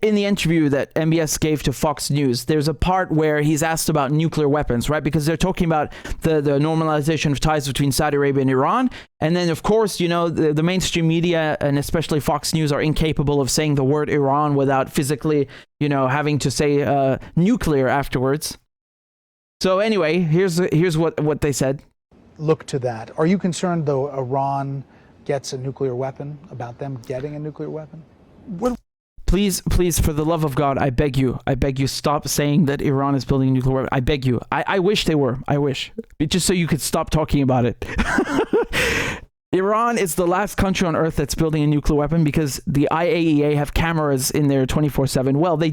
in the interview that MBS gave to Fox News, there's a part where he's asked about nuclear weapons, right? Because they're talking about the normalization of ties between Saudi Arabia and Iran. And then, of course, you know, the mainstream media and especially Fox News are incapable of saying the word Iran without physically, you know, having to say nuclear afterwards. So anyway, here's what they said. Look to that. Are you concerned, though, Iran gets a nuclear weapon, about them getting a nuclear weapon? Well, Please, for the love of God, I beg you, stop saying that Iran is building a nuclear weapon. I beg you. I wish they were. I wish. Just so you could stop talking about it. Iran is the last country on earth that's building a nuclear weapon because the IAEA have cameras in there 24/7. Well, they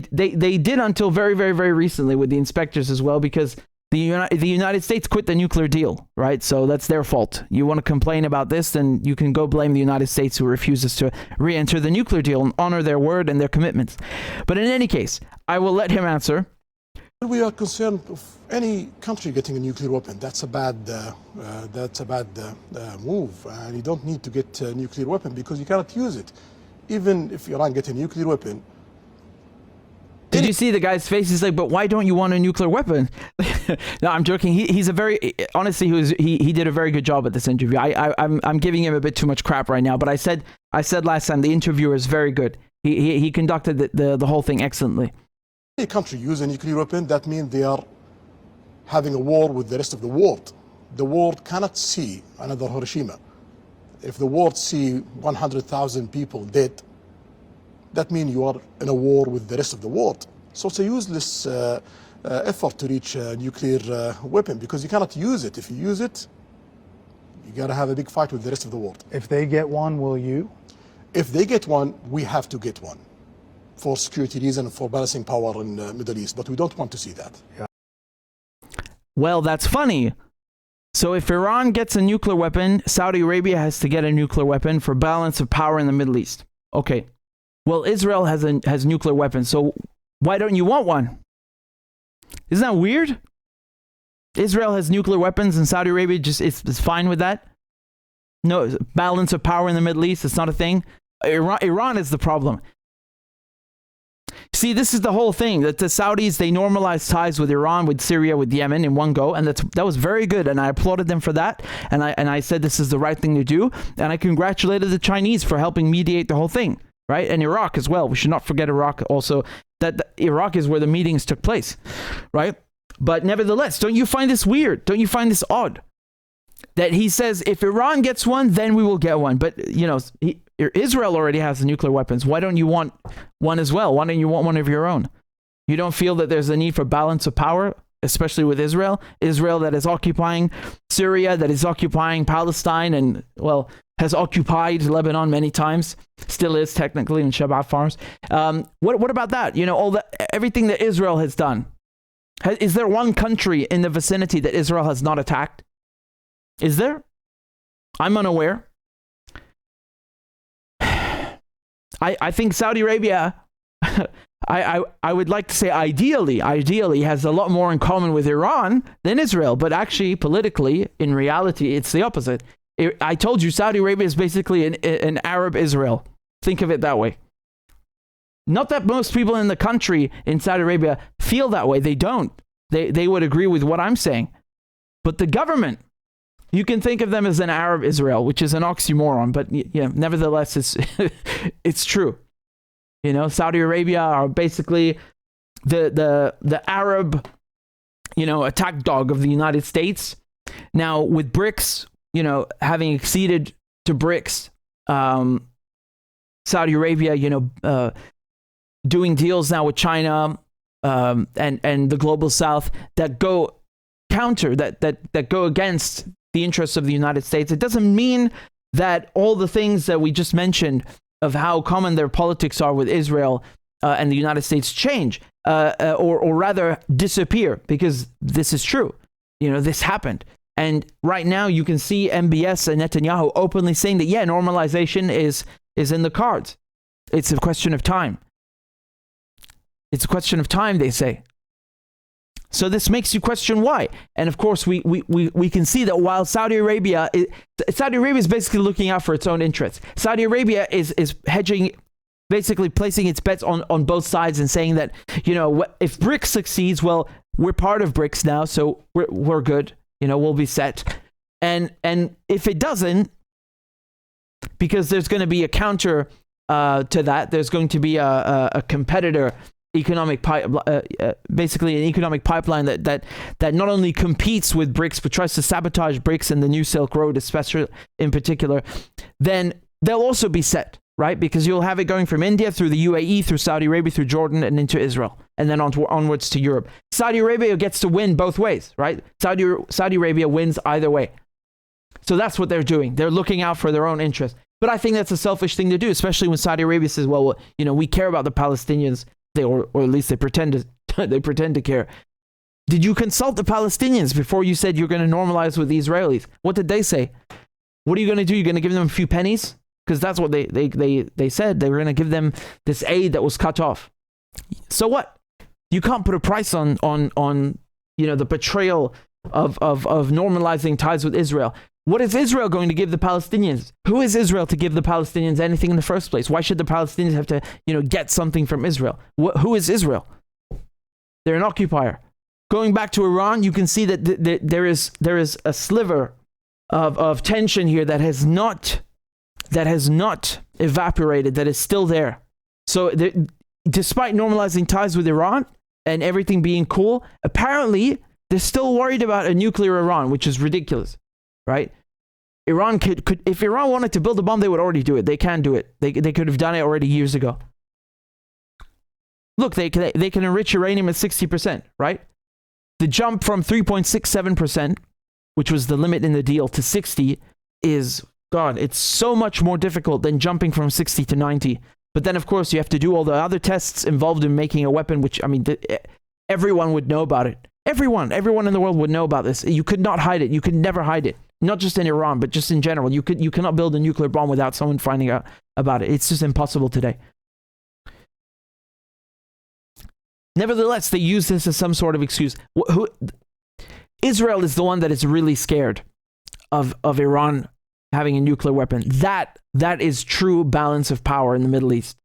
did until very, very, very recently with the inspectors as well, because the United States quit the nuclear deal, right? So that's their fault. You want to complain about this, then you can go blame the United States, who refuses to re-enter the nuclear deal and honor their word and their commitments. But in any case, I will let him answer. we are concerned of any country getting a nuclear weapon. That's a bad move. And you don't need to get a nuclear weapon because you cannot use it. Even if Iran gets a nuclear weapon. Did you see the guy's face? He's like, but why don't you want a nuclear weapon? No, I'm joking. He's a very, honestly, he did a very good job at this interview. I'm giving him a bit too much crap right now, but I said last time the interviewer is very good. He conducted the whole thing excellently. Any country use a nuclear weapon, that means they are having a war with the rest of the world. The world cannot see another Hiroshima. If the world see 100,000 people dead, that means you are in a war with the rest of the world. So it's a useless effort to reach a nuclear weapon because you cannot use it. If you use it, you got to have a big fight with the rest of the world. If they get one, will you? If they get one, we have to get one for security reasons, for balancing power in the Middle East. But we don't want to see that. Yeah. Well, that's funny. So if Iran gets a nuclear weapon, Saudi Arabia has to get a nuclear weapon for balance of power in the Middle East. Okay. Well, Israel has nuclear weapons, so why don't you want one? Isn't that weird? Israel has nuclear weapons and Saudi Arabia just is fine with that? No, balance of power in the Middle East, it's not a thing. Iran is the problem. See, this is the whole thing, that the Saudis, they normalized ties with Iran, with Syria, with Yemen in one go, and that was very good, and I applauded them for that, and I said this is the right thing to do, and I congratulated the Chinese for helping mediate the whole thing. Right? And Iraq as well. We should not forget Iraq also, that Iraq is where the meetings took place, right? But nevertheless, don't you find this weird? Don't you find this odd? That he says, if Iran gets one, then we will get one. But, you know, Israel already has the nuclear weapons. Why don't you want one as well? Why don't you want one of your own? You don't feel that there's a need for balance of power, especially with Israel? Israel that is occupying Syria, that is occupying Palestine, and, well, has occupied Lebanon many times, still is technically in Shabbat farms. What about that? You know, everything that Israel has done. Is there one country in the vicinity that Israel has not attacked? Is there? I'm unaware. I think Saudi Arabia, I would like to say ideally has a lot more in common with Iran than Israel, but actually politically, in reality, it's the opposite. I told you, Saudi Arabia is basically an Arab Israel. Think of it that way. Not that most people in the country in Saudi Arabia feel that way. They don't. They would agree with what I'm saying. But the government, you can think of them as an Arab Israel, which is an oxymoron. But yeah, nevertheless, it's true. You know, Saudi Arabia are basically the Arab, you know, attack dog of the United States. Now with BRICS, you know, having acceded to BRICS, Saudi Arabia, you know, doing deals now with China and the global South that go counter, that go against the interests of the United States. It doesn't mean that all the things that we just mentioned of how common their politics are with Israel and the United States change, or rather disappear, because this is true. You know, this happened. And right now you can see MBS and Netanyahu openly saying that, yeah, normalization is in the cards. It's a question of time. It's a question of time, they say. So this makes you question why. And of course, we can see that while Saudi Arabia is basically looking out for its own interests. Saudi Arabia is hedging basically placing its bets on both sides and saying that, if BRICS succeeds, well, we're part of BRICS now, so we're good. We'll be set. And if it doesn't, because there's going to be a counter to that, there's going to be a competitor economic basically an economic pipeline that not only competes with BRICS but tries to sabotage BRICS and the New Silk Road, especially in particular, then they'll also be set, right? Because you'll have it going from India through the UAE, through Saudi Arabia, through Jordan, and into Israel, and then onwards to Europe. Saudi Arabia gets to win both ways, right? Saudi Arabia wins either way. So that's what they're doing. They're looking out for their own interest. But I think that's a selfish thing to do, especially when Saudi Arabia says, well, we care about the Palestinians, or at least they pretend to care. Did you consult the Palestinians before you said you're going to normalize with the Israelis? What did they say? What are you going to do? You're going to give them a few pennies? Because that's what they said. They were going to give them this aid that was cut off. So what? You can't put a price on the betrayal of normalizing ties with Israel. What is Israel going to give the Palestinians? Who is Israel to give the Palestinians anything in the first place? Why should the Palestinians have to, get something from Israel? Who is Israel? They're an occupier. Going back to Iran, you can see that there is a sliver of tension here that has not evaporated, that is still there. So despite normalizing ties with Iran and everything being cool, apparently they're still worried about a nuclear Iran, which is ridiculous. Right? Iran could if Iran wanted to build a bomb, they would already do it. They can do it. They could have done it already years ago. Look, they can enrich uranium at 60%, right? The jump from 3.67%, which was the limit in the deal, to 60 is, God, it's so much more difficult than jumping from 60 to 90. But then, of course, you have to do all the other tests involved in making a weapon, which, everyone would know about it. Everyone in the world would know about this. You could not hide it. You could never hide it. Not just in Iran, but just in general. You cannot build a nuclear bomb without someone finding out about it. It's just impossible today. Nevertheless, they use this as some sort of excuse. Israel is the one that is really scared of Iran having a nuclear weapon. That is true balance of power in the Middle East.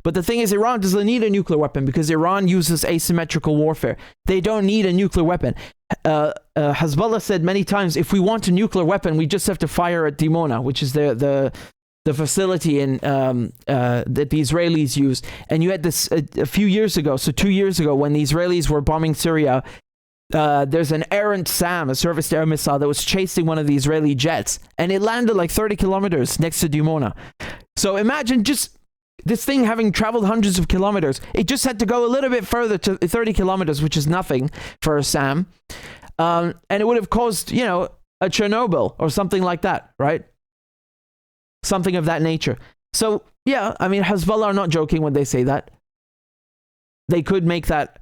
But the thing is, Iran doesn't need a nuclear weapon because Iran uses asymmetrical warfare. They don't need a nuclear weapon. Hezbollah said many times, if we want a nuclear weapon, we just have to fire at Dimona, which is the facility that the Israelis use. And you had this a few years ago, so 2 years ago, when the Israelis were bombing Syria, there's an errant SAM, a surface air missile, that was chasing one of the Israeli jets, and it landed like 30 kilometers next to Dimona. So imagine just this thing having traveled hundreds of kilometers. It just had to go a little bit further to 30 kilometers, which is nothing for a SAM. And it would have caused, a Chernobyl or something like that, right? Something of that nature. So, yeah, Hezbollah are not joking when they say that. They could make that,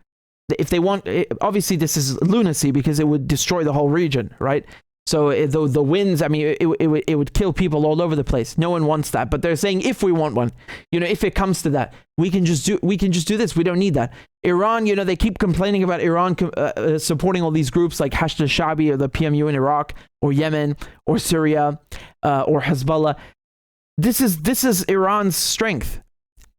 if they want. Obviously, this is lunacy because it would destroy the whole region, right? So the winds, it would kill people all over the place. No one wants that, but they're saying if we want one, if it comes to that, we can just do this. We don't need that. Iran, they keep complaining about Iran supporting all these groups like Hashd al-Shaabi or the PMU in Iraq or Yemen or Syria or Hezbollah. This is Iran's strength.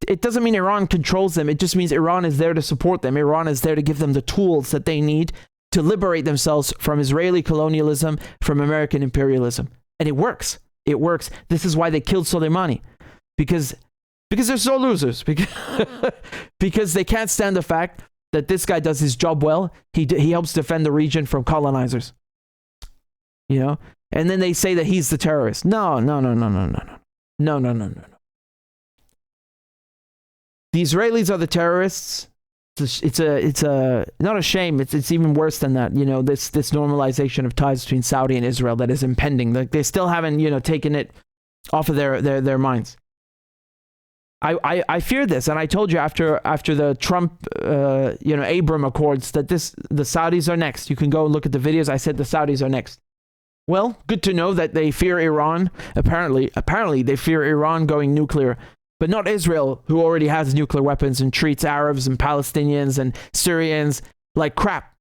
It doesn't mean Iran controls them. It just means Iran is there to support them. Iran is there to give them the tools that they need to liberate themselves from Israeli colonialism, from American imperialism. And it works. It works. This is why they killed Soleimani. Because they're so losers. Because they can't stand the fact that this guy does his job well. He helps defend the region from colonizers. And then they say that he's the terrorist. No. The Israelis are the terrorists. It's not a shame. It's even worse than that. This normalization of ties between Saudi and Israel that is impending. Like they still haven't taken it off of their minds. I fear this, and I told you after the Trump Abram Accords that the Saudis are next. You can go and look at the videos. I said the Saudis are next. Well, good to know that they fear Iran. Apparently they fear Iran going nuclear. But not Israel, who already has nuclear weapons and treats Arabs and Palestinians and Syrians like crap.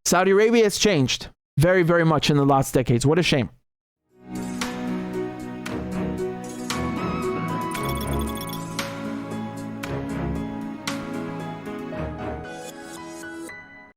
Saudi Arabia has changed very, very much in the last decades. What a shame.